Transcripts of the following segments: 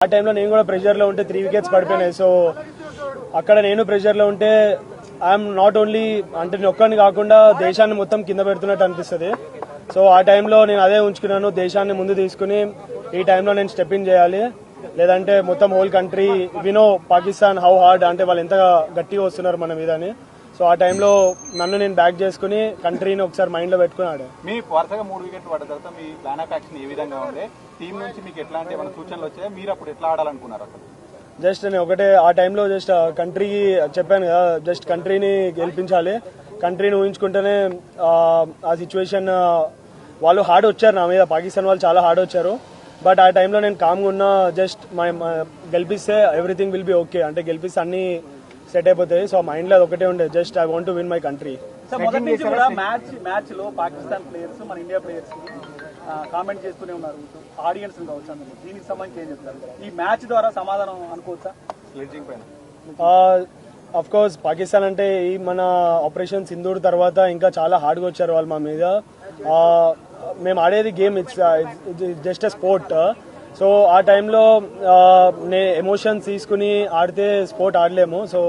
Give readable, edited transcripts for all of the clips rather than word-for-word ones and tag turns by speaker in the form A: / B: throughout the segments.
A: ఆ టైంలో నేను కూడా ప్రెషర్లో ఉంటే 3 వికెట్స్ పడిపోయినాయి. సో అక్కడ నేను ప్రెషర్లో ఉంటే ఐఎమ్ నాట్ ఓన్లీ అంటే నేను ఒక్కడిని కాకుండా దేశాన్ని మొత్తం కింద పెడుతున్నట్టు అనిపిస్తుంది. సో ఆ టైంలో నేను అదే ఉంచుకున్నాను, దేశాన్ని ముందు తీసుకుని ఈ టైంలో నేను స్టెప్ ఇన్ చేయాలి, లేదంటే మొత్తం హోల్ కంట్రీ వినో పాకిస్తాన్ హౌ హార్డ్ అంటే వాళ్ళు ఎంత గట్టిగా వస్తున్నారు మన మీద అని. సో ఆ టైంలో నన్ను నేను బ్యాక్ చేసుకుని కంట్రీని ఒకసారి మైండ్ లో పెట్టుకుని ఆడాను.
B: మీ వరుసగా 3 వికెట్లు పడ్డ తర్వాత మీ ప్లాన్ ఆఫ్ యాక్షన్ ఏ విధంగా ఉంది? టీం నుంచి మీకు ఎట్లాంటి ఏమైనా సూచనలు వచ్చాయి? మీరు అప్పుడు ఎట్లా ఆడాలనుకున్నారు? అసలు
A: జస్ట్ నేను ఒకటే ఆ టైంలో జస్ట్ కంట్రీకి చెప్పాను కదా, జస్ట్ కంట్రీని గెలిపించాలి, కంట్రీని ఊహించుకుంటేనే ఆ సిచ్యువేషన్ వాళ్ళు హార్డ్ వచ్చారు నా మీద, పాకిస్తాన్ వాళ్ళు చాలా హార్డ్ వచ్చారు. బట్ ఆ టైంలో నేను కామ్గా ఉన్నా, జస్ట్ గెలిపిస్తే ఎవ్రీథింగ్ విల్ బి ఓకే, అంటే గెలిపిస్తే అన్ని సెట్ అయిపోతాయి. సో మైండ్ లో ఒకటే ఉండే, just I want to win my country.
C: మొదటి నుంచి కూడా మ్యాచ్ లో పాకిస్తాన్ ప్లేయర్స్ మన ఇండియా ప్లేయర్స్ కామెంట్ చేస్తూనే ఉన్నారు, ఆడియన్స్ కావచ్చు. అందులో దీనికి సంబంధించి ఏం చెప్తారు? ఈ మ్యాచ్ ద్వారా సమాధానం అనుకోవచ్చా?
A: అఫ్ కోర్స్ పాకిస్తాన్ అంటే ఈ మన ఆపరేషన్ సింధూర్ తర్వాత ఇంకా చాలా హార్డ్గా వచ్చారు వాళ్ళు మా మీద. మేము ఆడేది game, it's just a sport. So ఆ టైంలో ఎమోషన్స్ తీసుకుని ఆడితే స్పోర్ట్ ఆడలేము. సో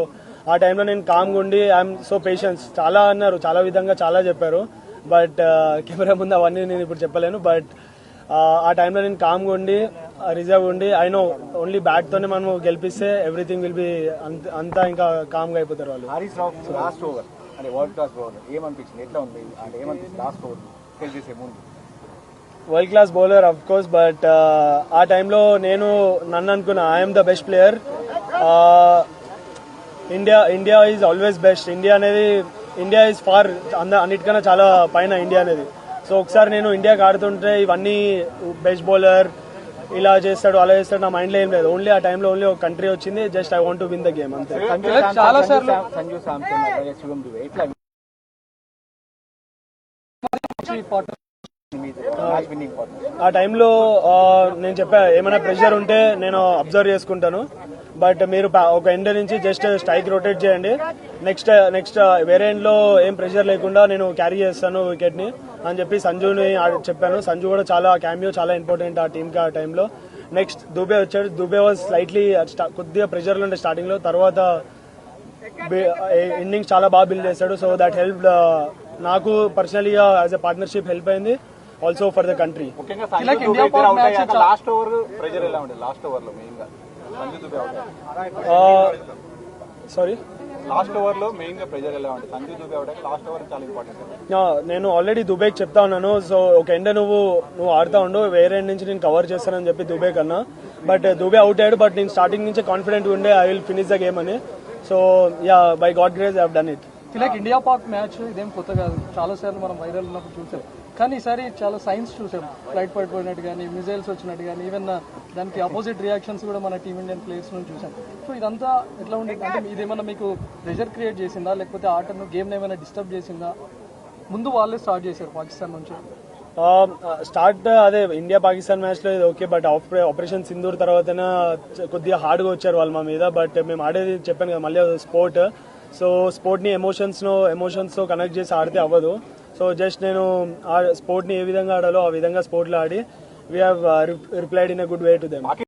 A: ఆ టైంలో నేను కామ్గా ఉండి ఐఎమ్ సో పేషెన్స్ చాలా అన్నారు, చాలా విధంగా చాలా చెప్పారు. బట్ కెమెరా ముందు అవన్నీ నేను ఇప్పుడు చెప్పలేను. బట్ ఆ టైంలో నేను కామ్గా ఉండి రిజర్వ్ ఉండి ఐ నో ఓన్లీ బ్యాట్ తోనే మనం గెలిపిస్తే ఎవ్రీథింగ్ విల్ బి అంతా ఇంకా కామ్గా అయిపోతారు వాళ్ళు.
B: హరీష్ రావు లాస్ట్ ఓవర్ అంటే వరల్డ్ క్లాస్ బౌలర్ ఏమనిపించింది? ఎట్లా ఉంది అంటే ఏమనిపించింది లాస్ట్ ఓవర్ చేసే ముందు?
A: World class bowler of course, but ఆ టైంలో నేను నన్ను అనుకున్నా I'm the best player. India is always best. India is far అన్నిటికన్నా చాలా పైన ఇండియా అనేది. సో ఒకసారి నేను ఇండియాకి ఆడుతుంటే ఇవన్నీ బెస్ట్ బౌలర్ ఇలా చేస్తాడు అలా చేస్తాడు నా మైండ్ లో ఏం లేదు. ఓన్లీ ఆ టైంలో ఓన్లీ ఒక కంట్రీ వచ్చింది, just I want to win the game అంతే.
C: చాలా సార్లు
A: ఆ టైంలో నేను చెప్పా ఏమైనా ప్రెషర్ ఉంటే నేను అబ్జర్వ్ చేసుకుంటాను, బట్ మీరు ఒక ఎండ్ నుంచి జస్ట్ స్ట్రైక్ రొటేట్ చేయండి, నెక్స్ట్ వేరే ఎండ్ లో ఏం ప్రెషర్ లేకుండా నేను క్యారీ చేస్తాను వికెట్ ని అని చెప్పి సంజుని చెప్పాను. సంజు కూడా చాలా క్యామియో చాలా ఇంపార్టెంట్ ఆ టీమ్ కి ఆ టైంలో. నెక్స్ట్ దుబే వచ్చాడు. దుబే వాజ్ స్లైట్లీ కొద్దిగా ప్రెషర్ లో ఉండే స్టార్టింగ్ లో, తర్వాత ఇన్నింగ్స్ చాలా బాగా బిల్డ్ చేశాడు. సో దట్ హెల్ప్ నాకు పర్సనలీగా యాజ్ ఎ పార్ట్నర్షిప్ హెల్ప్ అయింది, also for the country. Sorry
B: last over లో మెయిన్ గా ప్రెజర్ ఎలా ఉంటుంది? Sanju Dube out last over చాలా ఇంపార్టెంట్.
A: నేను ఆల్రెడీ దుబేకి చెప్తా ఉన్నాను, సో ఒక ఎండ్ నువ్వు ఆడుతా ఉండు, వేరే ఎండ్ నుంచి నేను కవర్ చేస్తానని చెప్పి దుబే కన్నా. బట్ దుబే అవుట్ అయ్యాడు, బట్ నేను స్టార్టింగ్ నుంచి కాన్ఫిడెంట్ ఉండే I will finish the game అని. So yeah, by God grace I have done it.
C: Tilak India Pak match ఇదేం కొత్త కాదు, చాలా సార్లు మనం వైరల్ ఉన్నప్పుడు చూసాం. కానీ ఈసారి చాలా సైన్స్ చూసాం, ఫ్లైట్ పడిపోయినట్టు కానీ మిజైల్స్ వచ్చినట్టు కానీ, ఈవెన్ దానికి అపోజిట్ రియాక్షన్స్ కూడా మన టీమ్ ఇండియన్ ప్లేయర్స్ నుంచి చూసాం. సో ఇదంతా ఎట్లా ఉండేది? అంటే ఇదేమన్నా మీకు ప్రెషర్ క్రియేట్ చేసిందా, లేకపోతే ఆటను గేమ్ని ఏమైనా డిస్టర్బ్ చేసిందా? ముందు వాళ్ళే స్టార్ట్ చేశారు పాకిస్తాన్ నుంచి.
A: స్టార్ట్ అదే ఇండియా పాకిస్తాన్ మ్యాచ్ లో ఇది ఓకే, బట్ ఆపరేషన్ సింధూర్ తర్వాతనే కొద్దిగా హార్డ్గా వచ్చారు వాళ్ళు మా మీద. బట్ మేము ఆడేది చెప్పాను కదా మళ్ళీ స్పోర్ట్. సో స్పోర్ట్ ని ఎమోషన్స్ తో కనెక్ట్ చేసి ఆడితే అవ్వదు. సో జస్ట్ నేను ఆ స్పోర్ట్ ని ఏ విధంగా ఆడాలో ఆ విధంగా స్పోర్ట్ లో ఆడి we have replied in a good way to them.